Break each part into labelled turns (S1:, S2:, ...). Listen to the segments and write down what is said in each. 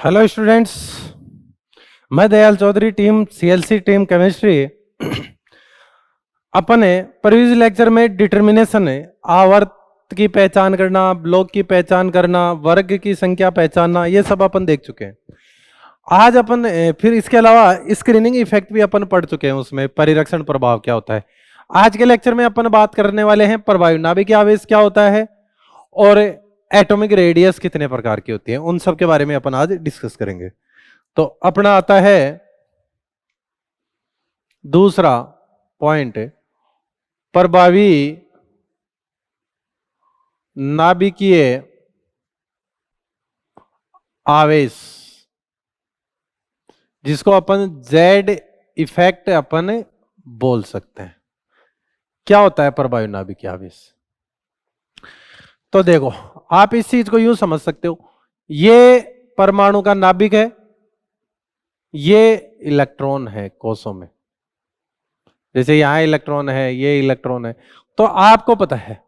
S1: Hello students, मैं Dayal Choudhary, team CLC, team chemistry. अपने previous lecture में डिटर्मिनेशन है, आवर्त की पहचान करना, ब्लॉक की पहचान करना, वर्ग की संख्या पहचानना, ये सब अपन देख चुके हैं। आज अपन फिर इसके अलावा स्क्रीनिंग इफेक्ट भी अपन पढ़ चुके हैं, उसमें परिरक्षण प्रभाव क्या होता है। आज के लेक्चर में अपन बात करने वाले हैं परवायु नाभिक आवेश क्या होता है और एटॉमिक रेडियस कितने प्रकार की होती है, उन सब के बारे में अपन आज डिस्कस करेंगे। तो अपना आता है दूसरा पॉइंट, प्रभावी नाभिकीय आवेश, जिसको अपन जेड इफेक्ट अपन बोल सकते हैं। क्या होता है प्रभावी नाभिकीय आवेश? तो देखो, आप इस चीज को यूं समझ सकते हो, ये परमाणु का नाभिक है, ये इलेक्ट्रॉन है कोषों में, जैसे यहां इलेक्ट्रॉन है, ये इलेक्ट्रॉन है। तो आपको पता है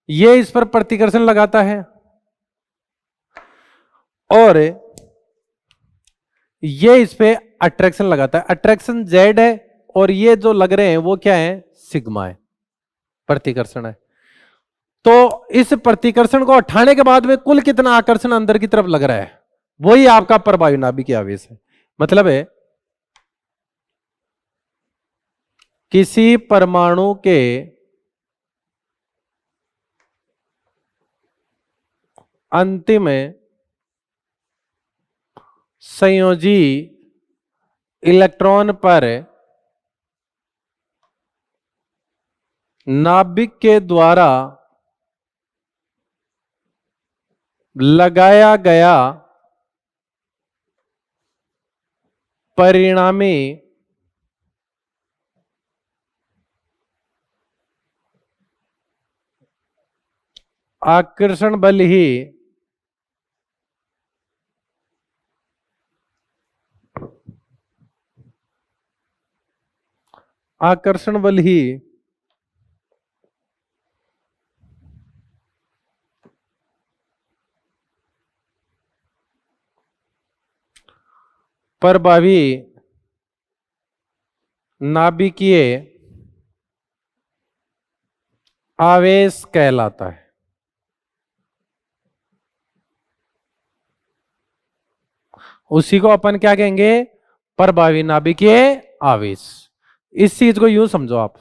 S1: ये इस पर प्रतिकर्षण लगाता है और ये इस पे अट्रैक्शन लगाता है। अट्रैक्शन जेड है और ये जो लग रहे हैं वो क्या है? सिग्मा है, प्रतिकर्षण है। तो इस प्रतिकर्षण को हटाने के बाद में कुल कितना आकर्षण अंदर की तरफ लग रहा है, वही आपका परवायु नाभिकीय आवेश है। मतलब है किसी परमाणु के अंतिम संयोजी इलेक्ट्रॉन पर नाभिक के द्वारा लगाया गया परिणामी आकर्षण बल ही प्रभावी नाभिकीय आवेश कहलाता है। उसी को अपन क्या कहेंगे? प्रभावी नाभिकीय आवेश। इस चीज को यूं समझो आप,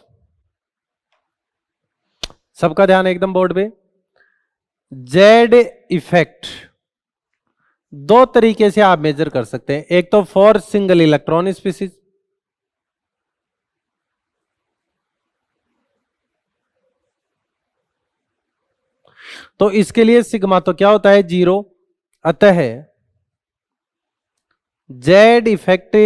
S1: सबका ध्यान एकदम बोर्ड पे। जेड इफेक्ट दो तरीके से आप मेजर कर सकते हैं। एक तो फॉर सिंगल इलेक्ट्रॉन स्पीसीज, तो इसके लिए सिग्मा तो क्या होता है? 0। अतः जेड इफेक्ट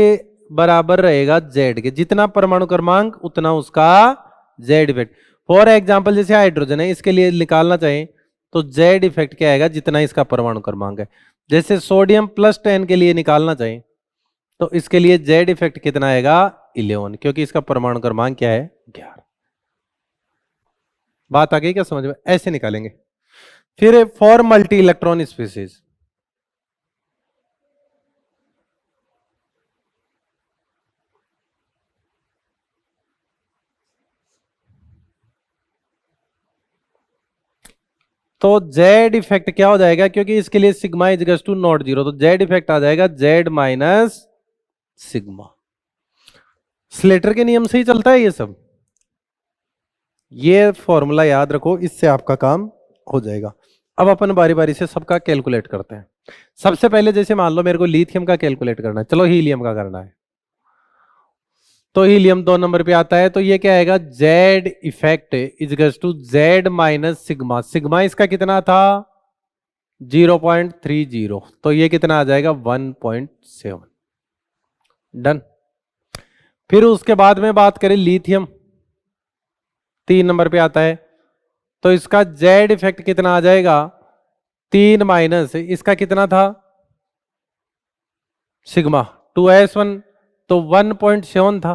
S1: बराबर रहेगा जेड के, जितना परमाणु क्रमांक उतना उसका जेड इफेक्ट। फॉर एग्जाम्पल जैसे हाइड्रोजन है, इसके लिए निकालना चाहें तो जेड इफेक्ट क्या आएगा? जितना इसका परमाणु क्रमांक है। जैसे सोडियम +10 के लिए निकालना चाहें तो इसके लिए जेड इफेक्ट कितना आएगा? 11, क्योंकि इसका परमाणु क्रमांक क्या है? 11। बात आ गई क्या समझ में? ऐसे निकालेंगे। फिर फॉर मल्टी इलेक्ट्रॉन स्पीसीज, तो जेड इफेक्ट क्या हो जाएगा? क्योंकि इसके लिए सिग्मा इज टू नॉट 0, तो जेड इफेक्ट आ जाएगा जेड माइनस सिग्मा। स्लेटर के नियम से ही चलता है ये सब। ये फॉर्मूला याद रखो, इससे आपका काम हो जाएगा। अब अपन बारी बारी से सबका कैलकुलेट करते हैं। सबसे पहले जैसे मान लो मेरे को लिथियम का कैलकुलेट करना है, चलो हीलियम का करना है। तो हीलियम 2 नंबर पे आता है, तो ये क्या आएगा? Z effect is to Z minus sigma. Sigma इसका कितना था? 0.30, तो ये कितना आ जाएगा? 1.7। डन। फिर उसके बाद में बात करें लिथियम, 3 नंबर पे आता है, तो इसका जेड इफेक्ट कितना आ जाएगा? 3 माइनस इसका कितना था? सिग्मा 2s1, तो 1.7 था,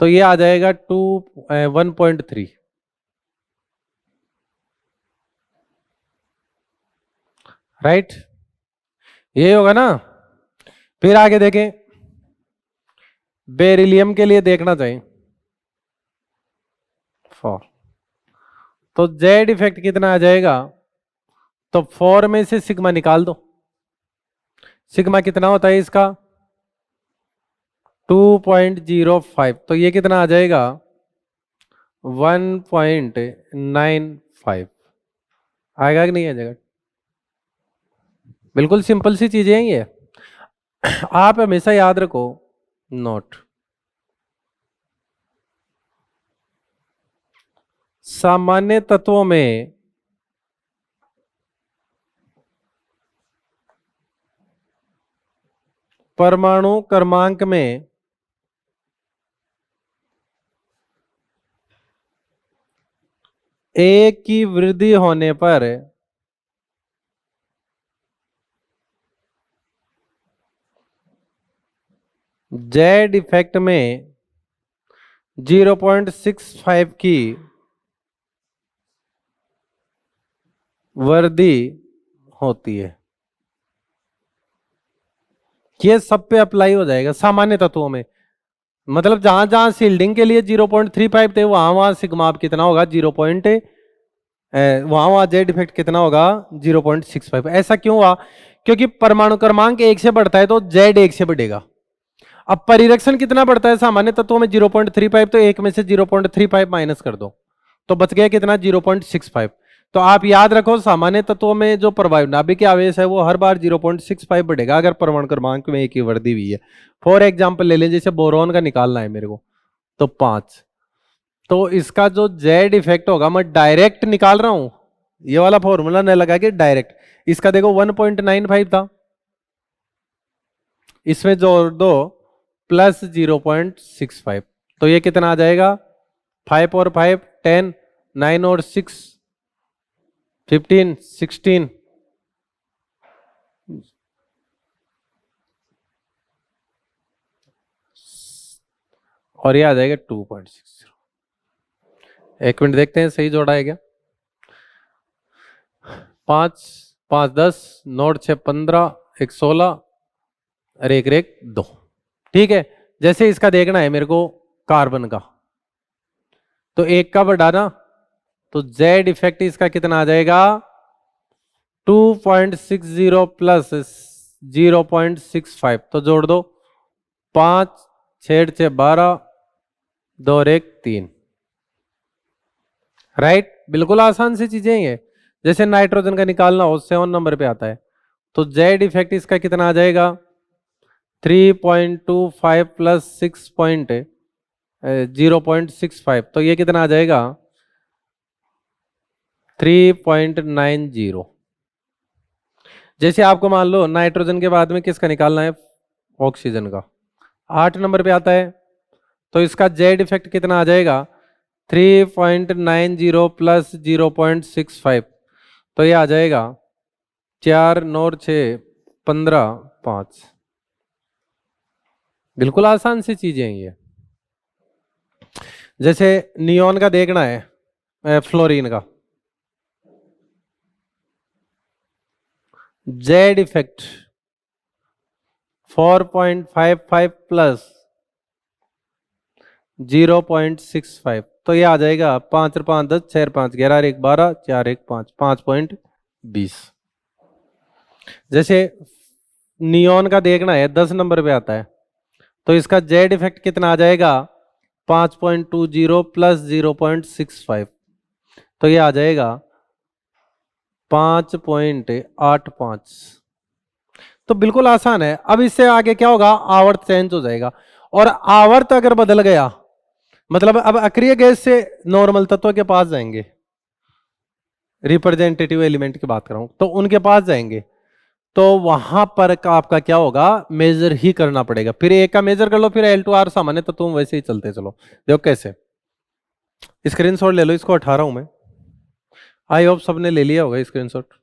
S1: तो ये आ जाएगा 1.3। राइट, ये होगा ना। फिर आगे देखें, बेरिलियम के लिए देखना चाहिए 4, तो जेड इफेक्ट कितना आ जाएगा, तो 4 में से सिग्मा निकाल दो। सिग्मा कितना होता है इसका 2.05, तो ये कितना आ जाएगा 1.95 आएगा कि नहीं आ जाएगा। बिल्कुल सिंपल सी चीजें हैं ये, आप हमेशा याद रखो नोट। सामान्य तत्वों में परमाणु क्रमांक में एक की वृद्धि होने पर जेड इफेक्ट में 0.65 की वृद्धि होती है। ये सब पे अप्लाई हो जाएगा सामान्य तत्वों में, मतलब जहां जहां शील्डिंग के लिए 0.35 थे वहां वहां सिग्मा कितना होगा 0. वहां वहां जेड इफेक्ट कितना होगा 0.65। ऐसा क्यों हुआ, क्योंकि परमाणु क्रमांक एक से बढ़ता है तो जेड एक से बढ़ेगा। अब परिरक्षण कितना बढ़ता है सामान्य तत्वों में 0.35, तो एक में से 0.35 माइनस कर दो तो बच गया कितना 0.65। तो आप याद रखो सामान्य तत्वों में जो परमाणु नाभिक आवेश है वो हर बार 0.65 बढ़ेगा अगर परमाणु क्रमांक में एक की वृद्धि हुई है। फॉर एग्जाम्पल ले लें, जैसे बोरोन का निकालना है मेरे को तो 5, तो इसका जो जेड इफेक्ट होगा मैं डायरेक्ट निकाल रहा हूं, ये वाला फॉर्मूला न लगा के डायरेक्ट। इसका देखो 1.95 था, इसमें जोड़ दो प्लस 0.65, तो ये कितना आ जाएगा 5 और 5 10, 9 और 6 15 16, और ये आ जाएगा 2.60। एक मिनट देखते हैं सही जोड़ा है क्या। 5 5 10, 9 6 15, 1 16 और एक रेक 2। ठीक है, जैसे इसका देखना है मेरे को कार्बन का, तो एक का बढ़ाना, तो जेड इफेक्ट इसका कितना आ जाएगा 2.60 प्लस 0.65, तो जोड़ दो 5 6 6 12, 2 और 1 3। राइट, बिल्कुल आसान सी चीजें हैं ये। जैसे नाइट्रोजन का निकालना हो 7 नंबर पे आता है, तो जेड इफेक्ट इसका कितना आ जाएगा 3.25 प्लस 0.65, तो ये कितना आ जाएगा 3.90। जैसे आपको मान लो नाइट्रोजन के बाद में किसका निकालना है ऑक्सीजन का, 8 नंबर पे आता है, तो इसका जेड इफेक्ट कितना आ जाएगा 3.90 प्लस 0.65, तो ये आ जाएगा 4 9 6 15 5। बिल्कुल आसान सी चीजें हैं ये। जैसे नियोन का देखना है फ्लोरीन का, जेड इफेक्ट 4.55 प्लस 0.65, तो ये आ जाएगा 5 और 5 10, 6 5 11 और 1 12, 4 1 5 5.20। जैसे नियोन का देखना है 10 नंबर पे आता है, तो इसका जेड इफेक्ट कितना आ जाएगा 5.20 प्लस 0.65, तो ये आ जाएगा 5.85। तो बिल्कुल आसान है। अब इससे आगे क्या होगा आवर्त चेंज हो जाएगा, और आवर्त अगर बदल गया मतलब अब अक्रिय गैस से नॉर्मल तत्व के पास जाएंगे, रिप्रेजेंटेटिव एलिमेंट की बात कर रहा हूं, तो उनके पास जाएंगे, तो वहां पर का आपका क्या होगा मेजर ही करना पड़ेगा। फिर एक का मेजर कर लो, फिर L2R सामान्य तो तुम वैसे ही चलते चलो। देखो कैसे, स्क्रीनशॉट ले लो, इसको हटा रहा हूं मैं, आई होप सबने ले लिया होगा स्क्रीनशॉट।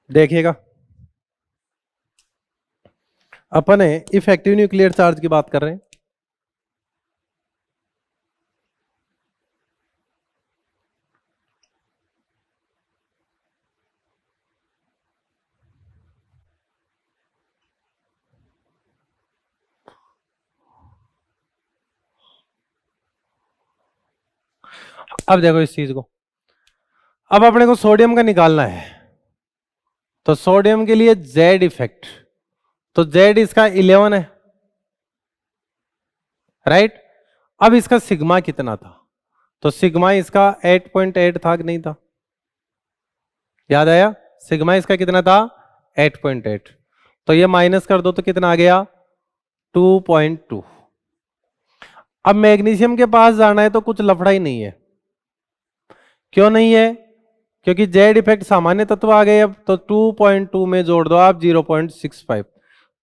S1: देखिएगा, अपन इफेक्टिव न्यूक्लियर चार्ज की बात कर रहे हैं। अब देखो इस चीज को, अब अपने को सोडियम का निकालना है, तो सोडियम के लिए जेड इफेक्ट, तो जेड इसका 11 है, राइट। अब इसका सिग्मा कितना था, तो सिग्मा इसका 8.8 था कि नहीं था, याद आया, सिग्मा इसका कितना था 8.8, तो ये माइनस कर दो तो कितना आ गया 2.2। अब मैग्नीशियम के पास जाना है तो कुछ लफड़ा ही नहीं है, क्यों नहीं है, क्योंकि जेड इफेक्ट सामान्य तत्व आ गए, अब तो 2.2 में जोड़ दो आप 0.65,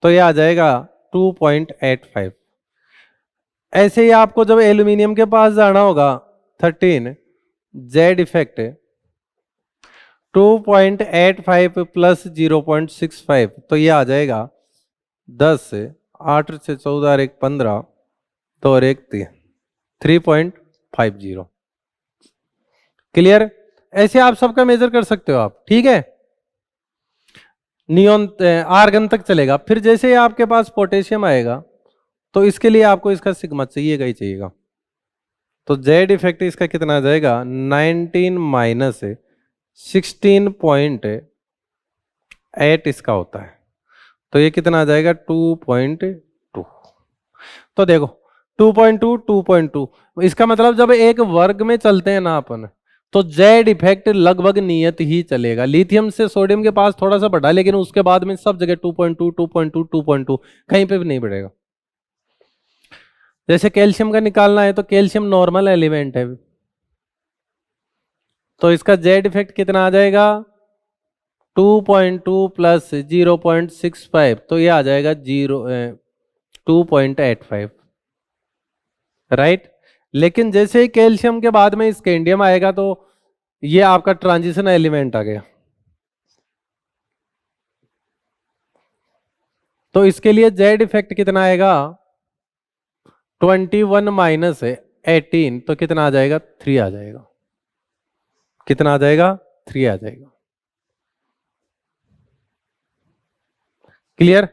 S1: तो ये आ जाएगा 2.85। ऐसे ही आपको जब एल्यूमिनियम के पास जाना होगा 13, जेड इफेक्ट 2.85 प्लस 0.65, तो ये आ जाएगा 10, 8 से 14 और 1 15, 2 और 1 3, 3.50। क्लियर, ऐसे आप सबका मेजर कर सकते हो आप, ठीक है। नियोन आर्गन तक चलेगा, फिर जैसे ही आपके पास पोटेशियम आएगा तो इसके लिए आपको इसका सिग्मा चाहिएगा ही चाहिएगा, तो जेड इफेक्ट इसका कितना आ जाएगा 19 माइनस 16.8 इसका होता है, तो ये कितना आ जाएगा 2.2। तो देखो 2.2 2.2, इसका मतलब जब एक वर्ग में चलते हैं ना अपन, तो जेड इफेक्ट लगभग नियत ही चलेगा। लिथियम से सोडियम के पास थोड़ा सा बढ़ा, लेकिन उसके बाद में सब जगह 2.2 2.2 2.2, कहीं पे भी नहीं बढ़ेगा। जैसे कैल्शियम का निकालना है तो कैल्शियम नॉर्मल एलिमेंट है, तो इसका जेड इफेक्ट कितना आ जाएगा 2.2 प्लस 0.65, तो ये आ जाएगा 2.85, राइट। लेकिन जैसे ही कैल्शियम के बाद में स्कैंडियम आएगा तो ये आपका ट्रांजिशन एलिमेंट आ गया, तो इसके लिए जेड इफेक्ट कितना आएगा 21 माइनस 18, तो कितना आ जाएगा 3 आ जाएगा, कितना आ जाएगा 3 आ जाएगा। क्लियर,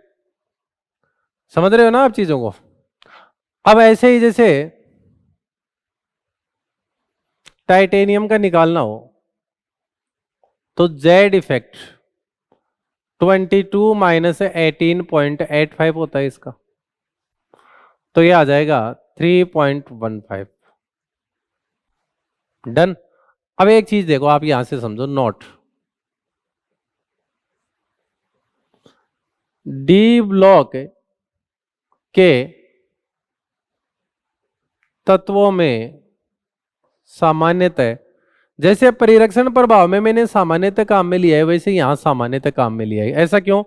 S1: समझ रहे हो ना आप चीजों को। अब ऐसे ही जैसे टाइटेनियम का निकालना हो तो जेड इफेक्ट 22 माइनस 18.85 होता है इसका, तो ये आ जाएगा 3.15। डन। अब एक चीज देखो, आप यहां से समझो, नोट डी ब्लॉक के तत्वों में सामान्यतः, जैसे परिरक्षण प्रभाव में मैंने सामान्यतः काम में लिया है, वैसे यहां सामान्यतः काम में लिया है। ऐसा क्यों,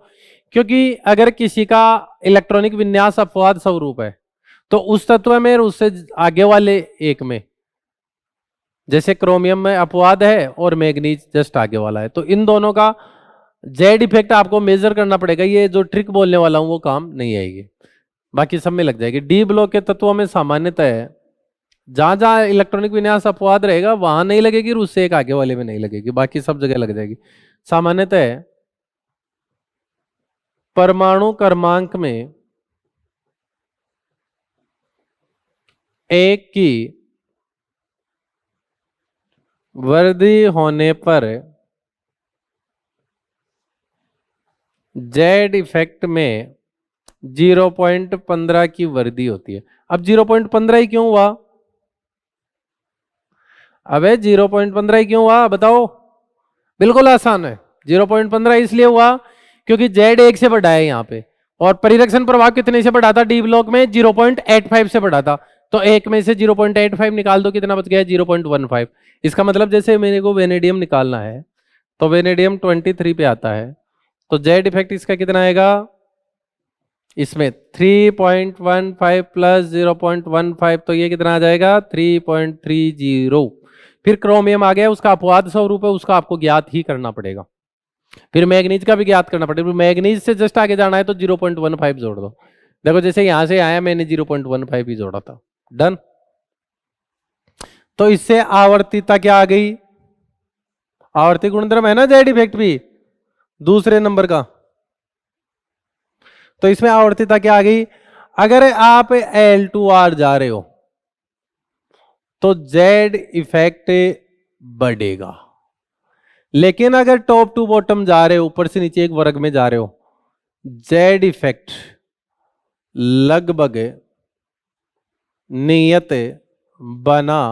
S1: क्योंकि अगर किसी का इलेक्ट्रॉनिक विन्यास अपवाद स्वरूप है तो उस तत्व में और उससे आगे वाले एक में, जैसे क्रोमियम में अपवाद है और मैग्नीज जस्ट आगे वाला है, तो इन दोनों का जेड इफेक्ट आपको मेजर करना पड़ेगा। ये जो ट्रिक बोलने वाला हूं वो काम नहीं आएगी, बाकी सब में लग जाएगी। डी ब्लॉक के तत्वों में सामान्यतः है, जहां जहां इलेक्ट्रॉनिक विन्यास अपवाद रहेगा वहां नहीं लगेगी, और उससे एक आगे वाले में नहीं लगेगी, बाकी सब जगह लग जाएगी। सामान्यतः परमाणु क्रमांक में एक की वृद्धि होने पर जेड इफेक्ट में 0.15 की वृद्धि होती है। अब 0.15 ही क्यों हुआ, अबे 0.15 ही क्यों हुआ बताओ, बिल्कुल आसान है। 0.15 इसलिए हुआ क्योंकि जेड 1 से बढ़ा है यहाँ पे, और परिरक्षण प्रभाव कितने से बढ़ा था डी ब्लॉक में 0.85 से बढ़ा था, तो एक में से 0.85 निकाल दो, कितना बच गया 0.15। इसका मतलब जैसे मेरे को वेनेडियम निकालना है तो वेनेडियम 23 पे आता है, तो जेड इफेक्ट इसका कितना आएगा इसमें 3.15 प्लस 0.15 तो ये कितना आ जाएगा 3.30। फिर क्रोमियम आ गया, उसका अपवाद स्वरूप है, उसका आपको ज्ञात ही करना पड़ेगा। फिर मैग्नीज का भी ज्ञात करना पड़ेगा। मैग्नीज से जस्ट आगे जाना है तो 0.15 जोड़ दो। देखो जैसे यहां से आया मैंने 0.15 ही जोड़ा था, डन। तो इससे आवर्तीता क्या आ गई, आवर्ती गुणधर्म है ना जेड इफेक्ट भी दूसरे नंबर का। तो इसमें आवर्तीता क्या आ गई, अगर आप L2R जा रहे हो तो जेड इफेक्ट बढ़ेगा, लेकिन अगर टॉप टू बॉटम जा रहे हो, ऊपर से नीचे एक वर्ग में जा रहे हो, जेड इफेक्ट लगभग नियत बना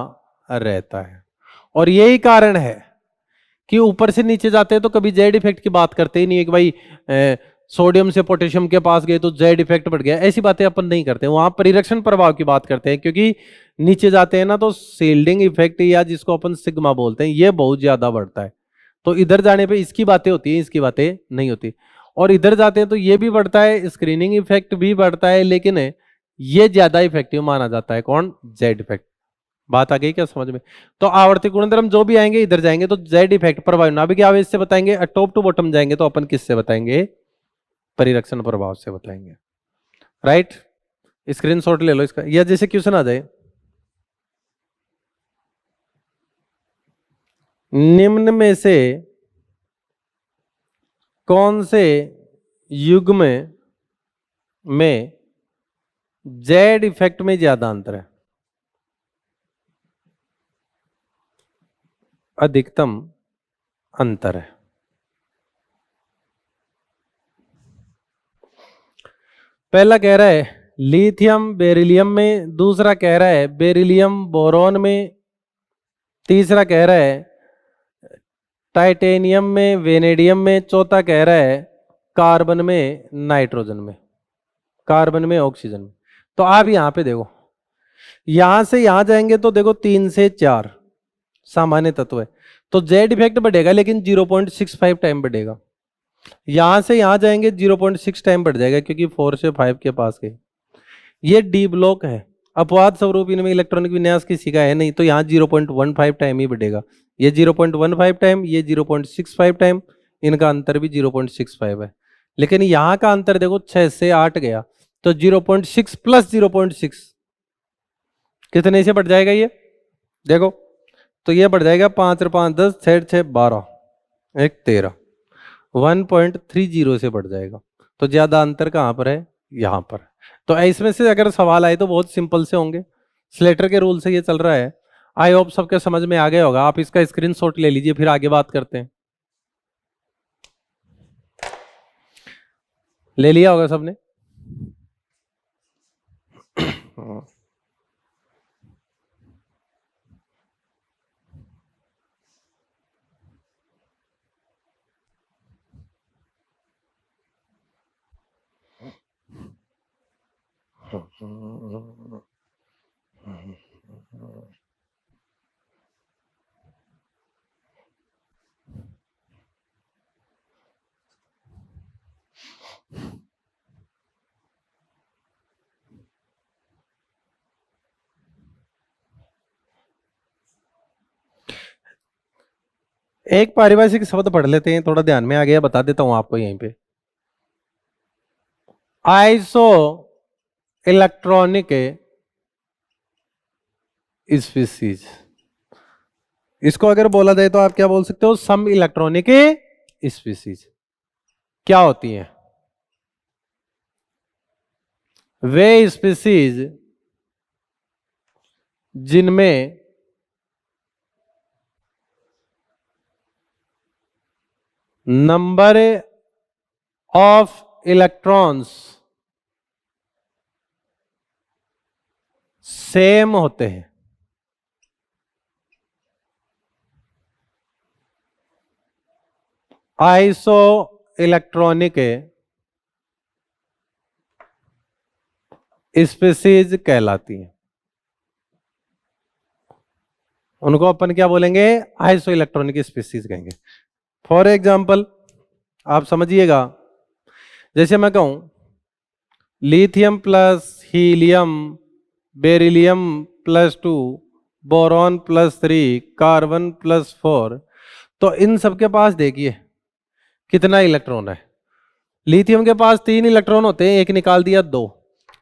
S1: रहता है। और यही कारण है कि ऊपर से नीचे जाते हैं तो कभी जेड इफेक्ट की बात करते ही नहीं है कि भाई सोडियम से पोटेशियम के पास गए तो जेड इफेक्ट बढ़ गया, ऐसी बातें अपन नहीं करते। वहां परिरक्षण प्रभाव की बात करते हैं, क्योंकि नीचे जाते हैं ना तो शील्डिंग इफेक्ट या जिसको अपन सिग्मा बोलते हैं ये बहुत ज्यादा बढ़ता है। तो इधर जाने पे इसकी बातें होती है, इसकी बातें नहीं होती। और इधर जाते हैं तो ये भी बढ़ता है, स्क्रीनिंग इफेक्ट भी बढ़ता है, लेकिन ये ज्यादा इफेक्टिव माना जाता है, कौन, जेड इफेक्ट। बात आ गई क्या समझ में। तो आवर्ती गुणधर्म जो भी आएंगे इधर जाएंगे तो जेड इफेक्ट प्रभाव नाभिक आवेश से बताएंगे, टॉप टू बॉटम जाएंगे तो अपन किससे बताएंगे, परिरक्षण प्रभाव से बताएंगे। राइट, स्क्रीनशॉट ले लो इसका, या जैसे क्वेश्चन आ जाए, निम्न में से कौन से युग्म में जेड इफेक्ट में ज्यादा अंतर है, अधिकतम अंतर है। पहला कह रहा है लिथियम बेरिलियम में, दूसरा कह रहा है बेरिलियम बोरॉन में, तीसरा कह रहा है टाइटेनियम में वेनेडियम में, चौथा कह रहा है कार्बन में नाइट्रोजन में, कार्बन में ऑक्सीजन में। तो आप यहां पे देखो, यहां से यहां जाएंगे तो देखो 3 से 4 सामान्य तत्व है, तो जेड इफेक्ट बढ़ेगा लेकिन 0.65 टाइम बढ़ेगा। यहां से यहां जाएंगे 0.6 टाइम बढ़ जाएगा, क्योंकि 4 से 5 के पास गए। ये डी ब्लॉक है, अपवाद स्वरूप इनमें इलेक्ट्रॉनिक विन्यास किसी का है नहीं, तो यहाँ 0.15 टाइम ही बढ़ेगा। ये 0.15 टाइम, ये 0.65 टाइम, इनका अंतर भी 0.65 है। लेकिन यहाँ का अंतर देखो 6 से 8 गया, तो 0.6 प्लस 0.6 कितने से बढ़ जाएगा ये, देखो तो ये बढ़ जाएगा 5 और 5 10, 6 6 12, 1 13, 1.30 से बढ़ जाएगा। तो ज्यादा अंतर कहां पर है, यहां पर। तो इसमें से अगर सवाल आए तो बहुत सिंपल से होंगे, स्लेटर के रूल से ये चल रहा है। आई होप सबके समझ में आ गया होगा। आप इसका स्क्रीनशॉट ले लीजिए, फिर आगे बात करते हैं। ले लिया होगा सबने। एक पारिभाषिक शब्द पढ़ लेते हैं, थोड़ा ध्यान में आ गया, बता देता हूं आपको यहीं पे। आइसो इलेक्ट्रॉनिक स्पीसीज, इसको अगर बोला जाए तो आप क्या बोल सकते हो, सम इलेक्ट्रॉनिक स्पीसीज। क्या होती है, वे स्पीसीज जिनमें नंबर ऑफ इलेक्ट्रॉन्स सेम होते हैं, आइसो इलेक्ट्रॉनिक स्पीसीज कहलाती हैं। उनको अपन क्या बोलेंगे, आइसो इलेक्ट्रॉनिक स्पीसीज कहेंगे। फॉर एग्जाम्पल आप समझिएगा, जैसे मैं कहूं lithium plus helium, beryllium +2, boron +3, carbon +4। तो इन सब के पास देखिए कितना इलेक्ट्रॉन है। लिथियम के पास 3 इलेक्ट्रॉन होते हैं, एक निकाल दिया 2।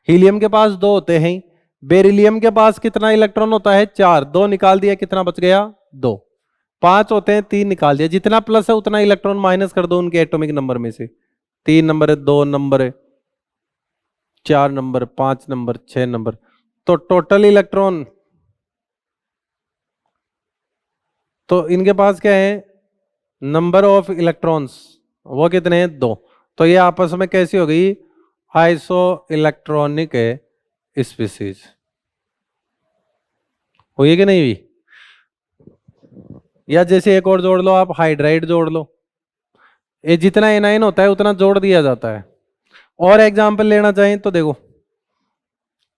S1: हीलियम के पास 2 होते हैं। बेरिलियम के पास कितना इलेक्ट्रॉन होता है? 4। 2 निकाल दिया, कितना बच गया? 2। 5 होते हैं, 3 निकाल दिया। जितना प्लस है उतना इलेक्ट्रॉन माइनस कर दो उनके एटॉमिक नंबर में से। 3 नंबर है, 2 नंबर है, 4 नंबर, 5 नंबर, 6 नंबर। तो टोटल इलेक्ट्रॉन तो इनके पास क्या है? नंबर ऑफ इलेक्ट्रॉन्स वो कितने हैं? 2। तो ये आपस में कैसी हो गई? आइसो इलेक्ट्रॉनिक स्पीसीज हुई कि नहीं हुई? या जैसे एक और जोड़ लो आप, हाइड्राइड जोड़ लो। ये जितना एनाइन होता है उतना जोड़ दिया जाता है। और एग्जाम्पल लेना चाहें तो देखो,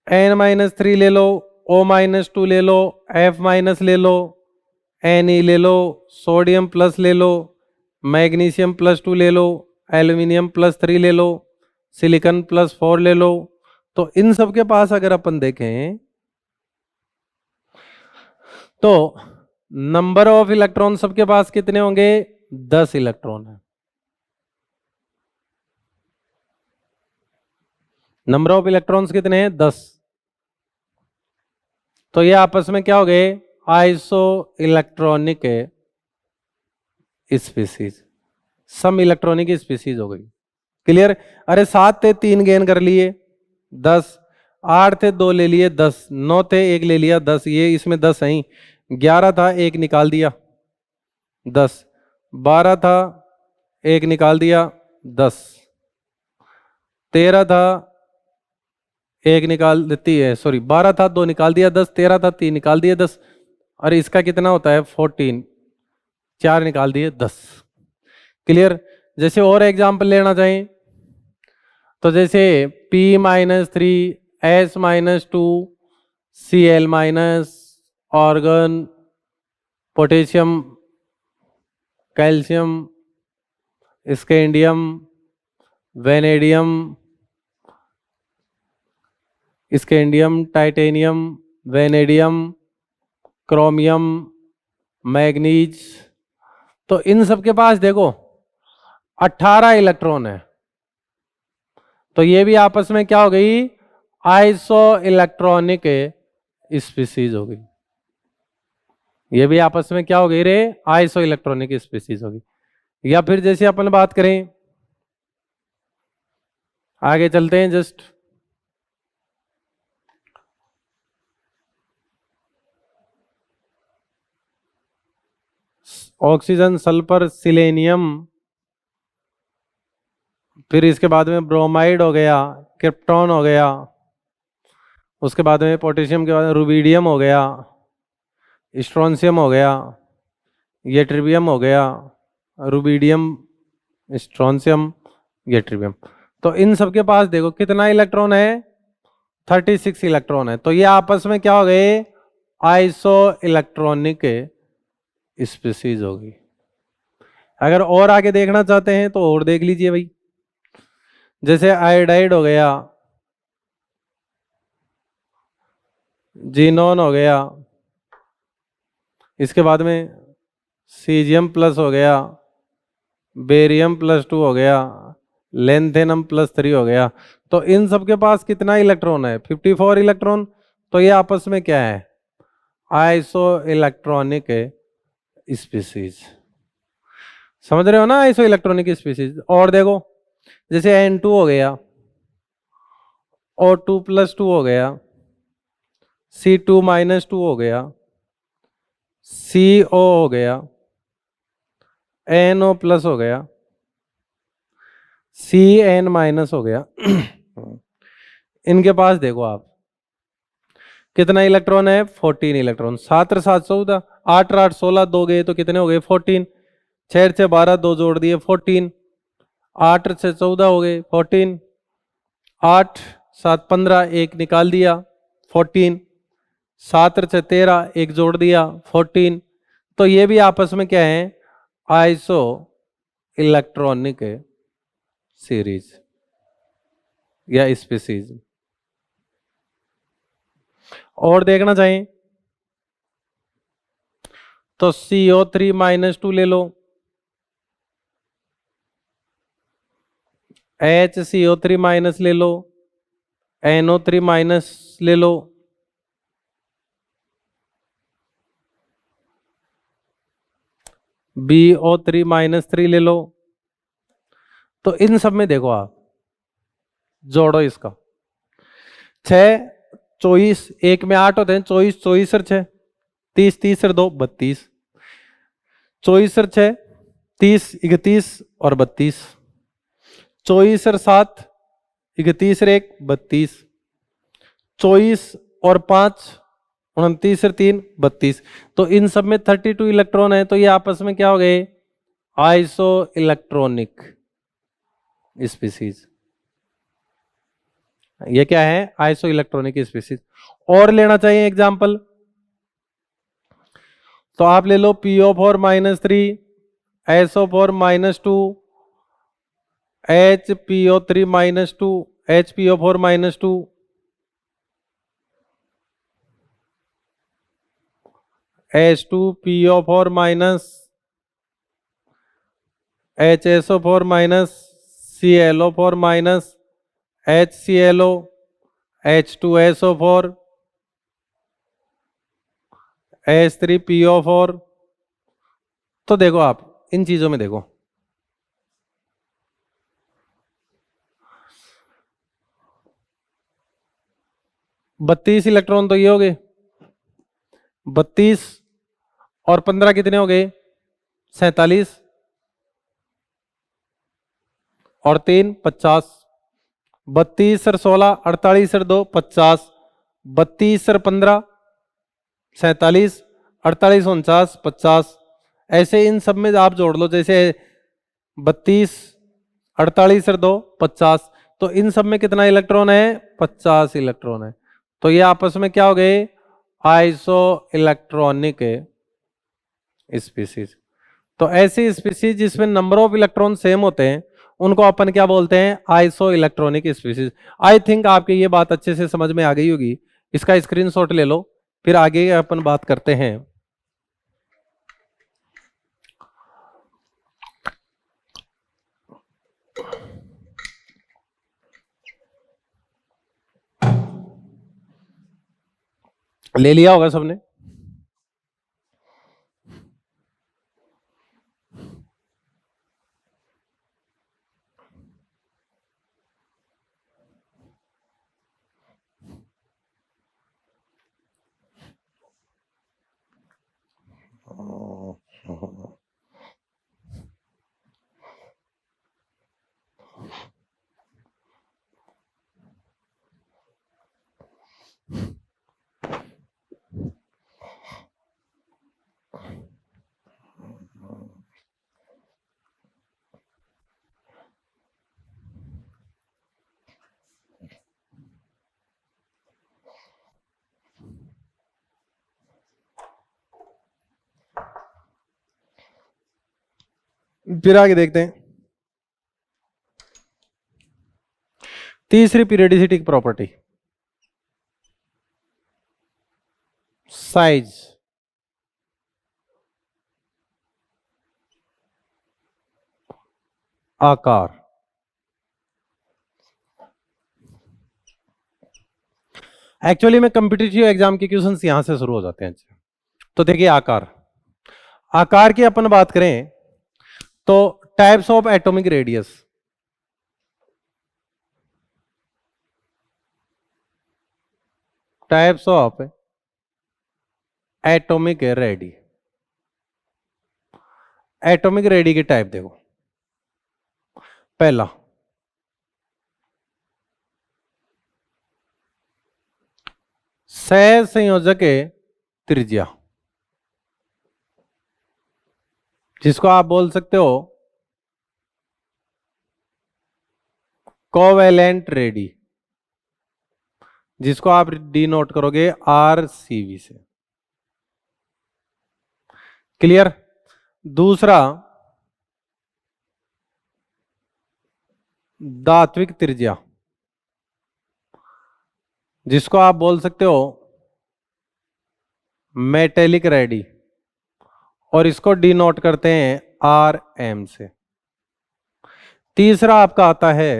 S1: N-3 ले लो, O-2 ले लो, F- ले लो, Ne ले लो, सोडियम प्लस ले लो, मैग्नीशियम +2 ले लो, एल्यूमिनियम +3 ले लो, सिलिकॉन +4 ले लो। तो इन सब के पास अगर अपन देखें तो नंबर ऑफ इलेक्ट्रॉन सबके पास कितने होंगे? 10 इलेक्ट्रॉन है। नंबर ऑफ इलेक्ट्रॉन्स कितने हैं? 10। तो ये आपस में क्या हो गए? आइसो इलेक्ट्रॉनिक स्पीसीज, सम इलेक्ट्रॉनिक स्पीसीज हो गई। क्लियर? अरे 7 थे, 3 गेन कर लिए 10, 8 थे 2 ले लिए 10, 9 थे 1 ले लिया 10, ये इसमें 10 है, 11 था 1 निकाल दिया 10, 12 था 1 निकाल दिया 10, 13 था 1 निकाल देती है, सॉरी 12 था 2 निकाल दिया 10, 13 था 3 निकाल दिया 10, और इसका कितना होता है? 14, 4 निकाल दिए 10। क्लियर? जैसे और एग्जाम्पल लेना चाहें तो जैसे P-3, S-2, Cl-, organ, potassium, calcium, scandium, vanadium, scandium, titanium, vanadium, chromium, manganese. तो इन सब के पास देखो 18 इलेक्ट्रॉन है। तो ये भी आपस में क्या हो गई? आइसो इलेक्ट्रॉनिक स्पीसीज हो गई। ये भी आपस में क्या हो गई रे? आइसो इलेक्ट्रॉनिक स्पीसीज हो गई। या फिर जैसे अपन बात करें, आगे चलते हैं जस्ट, ऑक्सीजन, सल्फर, सिलेनियम, फिर इसके बाद में ब्रोमाइड हो गया, क्रिप्टॉन हो गया, उसके बाद में पोटेशियम के बाद रुबिडियम हो गया, स्ट्रोंशियम हो गया, येट्रिबियम हो गया, रुबिडियम, स्ट्रोंशियम, येट्रिबियम। तो इन सब के पास देखो कितना इलेक्ट्रॉन है? 36 इलेक्ट्रॉन है। तो ये आपस में क्या हो गए? आइसो इलेक्ट्रॉनिक स्पीसीज होगी। अगर और आगे देखना चाहते हैं तो और देख लीजिए भाई, जैसे आयोडाइड हो गया, जीनोन हो गया, इसके बाद में सीजियम प्लस हो गया, बेरियम +2 हो गया, लेंथेनम +3 हो गया। तो इन सब के पास कितना इलेक्ट्रॉन है? 54 इलेक्ट्रॉन। तो ये आपस में क्या है? Iso electronic species. समझ रहे हो ना? Iso electronic species. और देखो जैसे N2 हो गया, O2+2 हो गया, C2-2 हो गया, CO हो गया, NO+ हो गया, CN- हो गया। इनके पास देखो आप कितना इलेक्ट्रॉन है? 14 इलेक्ट्रॉन। 7 और 7 14, 8 और 8 16, 2 गए तो कितने हो गए? 14। 6 से 12, 2 जोड़ दिए 14। 8 से 14 हो गए 14। 8 7 15, 1 निकाल दिया 14। 7 से 13, 1 जोड़ दिया 14। तो ये भी आपस में क्या है? Iso electronic series. या स्पीसीज। और देखना चाहिए तो CO3-2 ले लो, HCO3- ले लो, NO3- ले लो, BO3-3 ले लो। तो इन सब में देखो आप जोड़ो इसका 6, 24, एक में 8 होते हैं, 24, 24 और 6, 30, 30 और 2, 32, 24 और 6, 30, 31 और 32, 24 और 7, 31 और 1, 32, 24 और 5, 29 और 3, 32। तो इन सब में 32 इलेक्ट्रॉन है, तो ये आपस में क्या हो गए, आइसो इलेक्ट्रॉनिक स्पीसीज। ये क्या है, आइसो इलेक्ट्रॉनिक स्पीसीज। और लेना चाहिए एग्जाम्पल, तो आप ले लो PO4-3, SO4-2, HPO3-2, HPO4-2, H2PO4-, HSO4-, ClO4-, HClO, H2SO4, H3PO4। तो देखो आप इन चीजों में देखो, बत्तीस इलेक्ट्रॉन तो ये हो गए, 32 और 15 कितने हो गए, 47, और 3, 50, 32 और 16, 48 और 2, 50, 32 और 15, 47, 48, 49, 50। ऐसे इन सब में आप जोड़ लो, जैसे 32, 48 और 2, 50। तो इन सब में कितना इलेक्ट्रॉन है, 50 इलेक्ट्रॉन है। तो ये आपस में क्या हो गए, आइसो इलेक्ट्रॉनिक स्पीसीज। तो ऐसी स्पीसीज जिसमें नंबर ऑफ इलेक्ट्रॉन सेम होते हैं उनको अपन क्या बोलते हैं, iso electronic species. I think आपकी ये बात अच्छे से समझ में आ गई होगी। इसका स्क्रीनशॉट ले लो, फिर आगे अपन बात करते हैं। ले लिया होगा सबने। फिर आगे देखते हैं तीसरी पीरियडिसिटी प्रॉपर्टी, साइज। आकार। एक्चुअली में कॉम्पिटिटिव एग्जाम के क्वेश्चंस यहां से शुरू हो जाते हैं। तो देखिए आकार, आकार की अपन बात करें तो types of atomic radius, types of atomic ready, atomic ready के टाइप देखो। पहला सहसंयोजक त्रिज्या, जिसको आप बोल सकते हो कोवेलेंट रेडी, जिसको आप डिनोट करोगे RCV से। क्लियर। दूसरा धात्विक त्रिज्या, जिसको आप बोल सकते हो मेटेलिक रेडी, और इसको डिनोट करते हैं आर एम से। तीसरा आपका आता है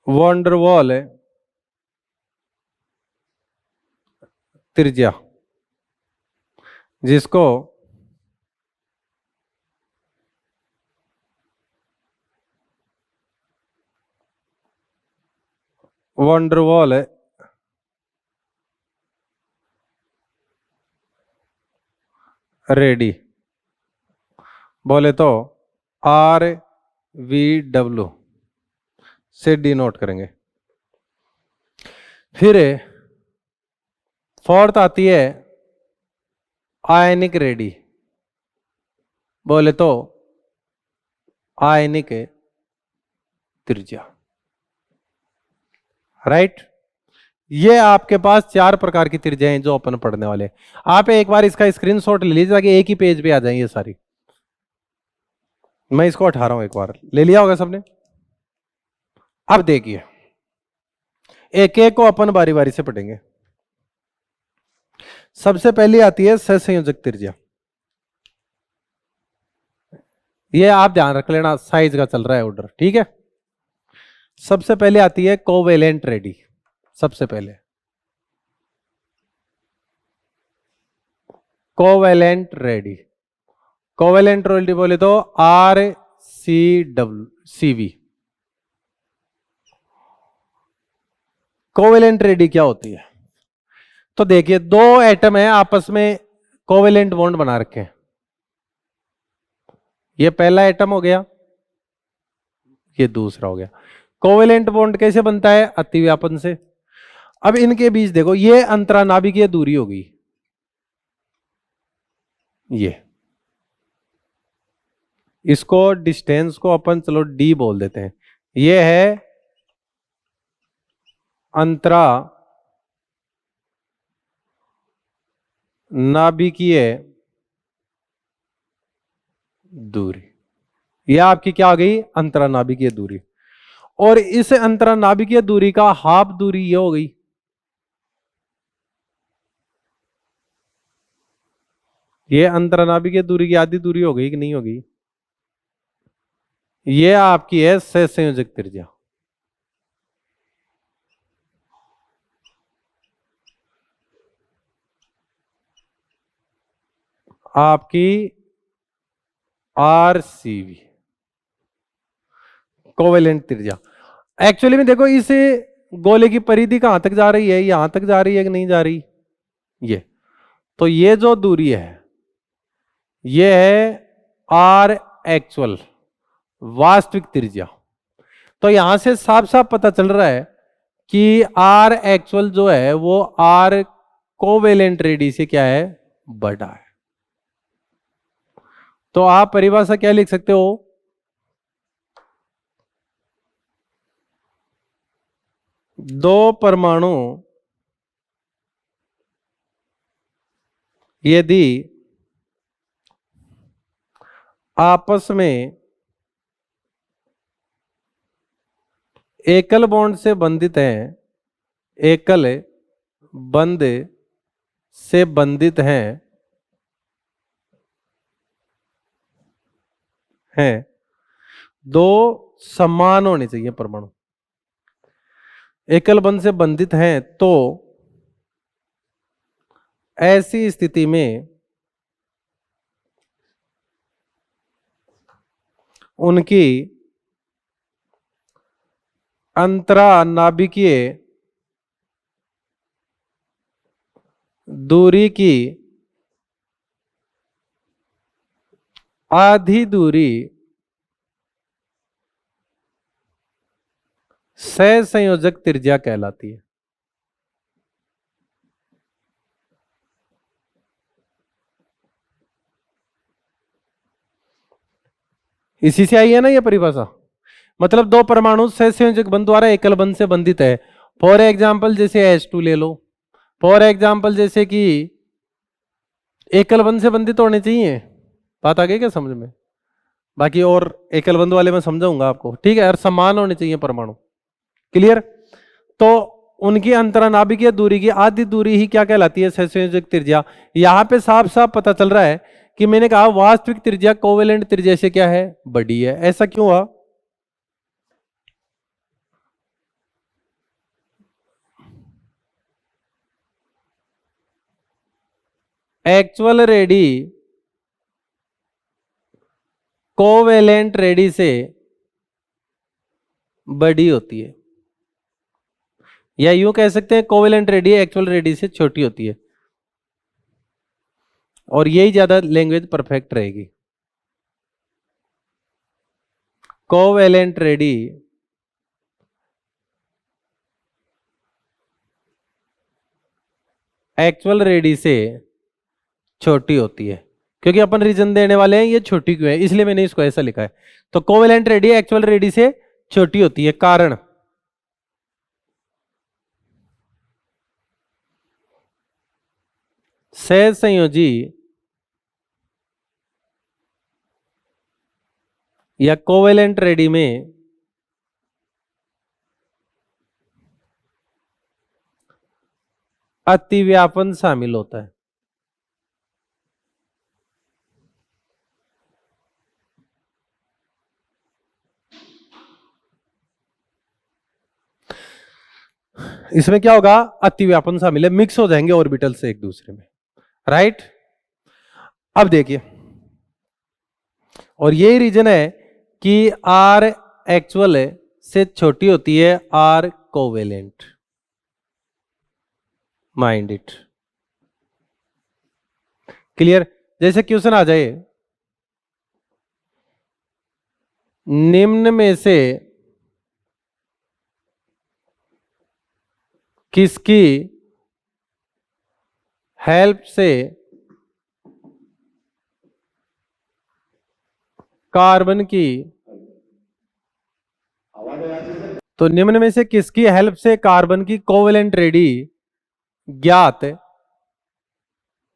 S1: वॉन्डरवॉल त्रिज्या, जिसको वॉन्डरवॉल रेडी बोले तो आर वी डब्ल्यू से डिनोट करेंगे। फिर फोर्थ आती है आयनिक रेडी, बोले तो आयनिक त्रिज्या। राइट, ये आपके पास 4 प्रकार की त्रिज्याएं हैं जो अपन पढ़ने वाले। आप एक बार इसका स्क्रीनशॉट ले लीजिए ताकि एक ही पेज पे आ जाए ये सारी। मैं इसको हटा रहा हूं, एक बार ले लिया होगा सबने। अब देखिए, एक एक को अपन बारी बारी से पढ़ेंगे। सबसे पहली आती है सहसंयोजक त्रिज्या। ये आप ध्यान रख लेना, साइज का चल रहा है ऑर्डर, ठीक है। सबसे पहले आती है कोवेलेंट रेडी। सबसे पहले कोवेलेंट रेडी, कोवेलेंट रेडी बोले तो R C W C V. Covalent radii क्या होती है? तो देखिए, 2 एटम है आपस में कोवेलेंट बॉन्ड बना रखे हैं। ये पहला एटम हो गया, ये दूसरा हो गया। कोवेलेंट बॉन्ड कैसे बनता है? अतिव्यापन से। अब इनके बीच देखो, ये अंतरानाभिकीय दूरी होगी, ये इसको डिस्टेंस को अपन चलो डी बोल देते हैं। ये है अंतरा नाभिकीय दूरी। यह आपकी क्या आ गई? अंतरानाभिकीय दूरी। और इस अंतरानाभिकीय दूरी का हाफ दूरी ये हो गई। ये अंतरानाभिकीय दूरी की आधी दूरी हो गई कि नहीं होगी? ये आपकी है सहसंयोजक त्रिज्या। आपकी आरसीवी कोवेलेंट त्रिज्या। एक्चुअली में देखो, इस गोले की परिधि कहां तक जा रही है? यहां तक जा रही है कि नहीं जा रही? ये तो ये जो दूरी है ये है आर एक्चुअल, वास्तविक त्रिज्या। तो यहां से साफ साफ पता चल रहा है कि आर एक्चुअल जो है वो आर कोवेलेंट रेडी से क्या है? बड़ा है। तो आप परिभाषा क्या लिख सकते हो? दो परमाणु यदि आपस में एकल बॉन्ड से बंधित हैं, एकल बंध से बंधित हैं दो समान होने चाहिए परमाणु, एकल बंध से बंधित हैं, तो ऐसी स्थिति में उनकी अंतरानाभिकीय दूरी की आधी दूरी सहसंयोजक त्रिज्या कहलाती है। इसी से आई है ना ये परिभाषा। मतलब दो परमाणु सहसंयोजक बंध द्वारा एकल बंध से बंधित है। फॉर एग्जाम्पल जैसे H2 ले लो, फॉर एग्जाम्पल जैसे कि एकल बंध से बंधित होने चाहिए। बात आ गई क्या समझ में? बाकी और एकल बंधु वाले मैं समझाऊंगा आपको, ठीक है। और समान होने चाहिए परमाणु, क्लियर। तो उनकी अंतरानाभिकीय दूरी की आधी दूरी ही क्या कहलाती है, सहसंयोजक त्रिज्या। यहां पे साफ साफ पता चल रहा है कि मैंने कहा वास्तविक त्रिज्या कोवेलेंट त्रिज्या से क्या है, बड़ी है। ऐसा क्यों हुआ? एक्चुअल रेडी कोवेलेंट रेडी से बड़ी होती है, या यूं कह सकते हैं कोवेलेंट रेडी एक्चुअल रेडी से छोटी होती है, और यही ज्यादा लैंग्वेज परफेक्ट रहेगी। कोवेलेंट रेडी एक्चुअल रेडी से छोटी होती है, क्योंकि अपन रीजन देने वाले हैं ये छोटी क्यों है, इसलिए मैंने इसको ऐसा लिखा है। तो कोवेलेंट रेडी एक्चुअल रेडी से छोटी होती है, कारण सहसंयोजी या कोवेलेंट रेडी में अतिव्यापन शामिल होता है। इसमें क्या होगा, अतिव्यापन शामिल है, मिक्स हो जाएंगे ऑर्बिटल से एक दूसरे में, राइट। अब देखिए, और यही रीजन है कि आर एक्चुअल से छोटी होती है R covalent, mind it, clear. जैसे क्वेश्चन आ जाए, निम्न में से किसकी हेल्प से कार्बन की, तो निम्न में से किसकी हेल्प से कार्बन की कोवेलेंट रेडी ज्ञात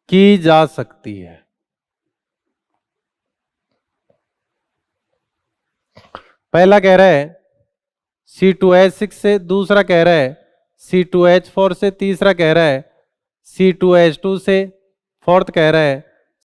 S1: की जा सकती है। पहला कह रहा है C2H6 से, दूसरा कह रहा है C2H4 से, तीसरा कह रहा है C2H2 से, फोर्थ कह रहा है